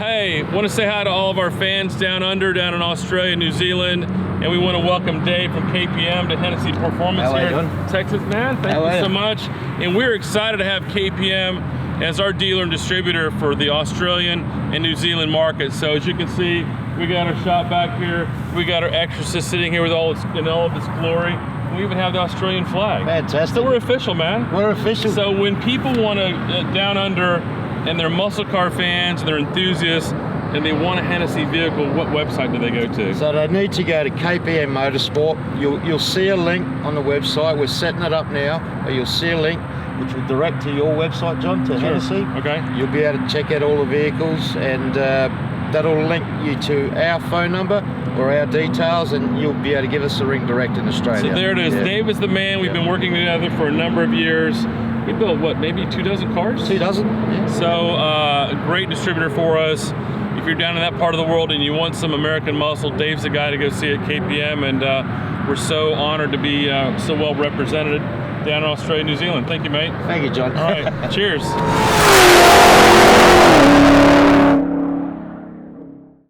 Hey, want to say hi to all of our fans down under, down in Australia, New Zealand, and we want to welcome Dave from KPM to Hennessey Performance here in Texas, man. Thank you so much. And we're excited to have KPM as our dealer and distributor for the Australian and New Zealand market. So as you can see, we got our shop back here. We got our exorcist sitting here with all in all of its glory. We even have the Australian flag. Fantastic. So we're official, man. We're official. So when people want to down under and they're muscle car fans and they're enthusiasts and they want a Hennessey vehicle, what website do they go to? So they need to go to KPM Motorsport. You'll see a link on the website. We're setting it up now. You'll see a link which will direct to your website, John, to Hennessey. Okay. You'll be able to check out all the vehicles, and that'll link you to our phone number or our details, and you'll be able to give us a ring direct in Australia. So there it is. Dave is the man. We've been working together for a number of years. We built, what, maybe 24 cars? 24, yeah. So a great distributor for us. If you're down in that part of the world and you want some American muscle, Dave's the guy to go see at KPM, and we're so honored to be so well represented down in Australia, New Zealand. Thank you, mate. Thank you, John. All right, cheers.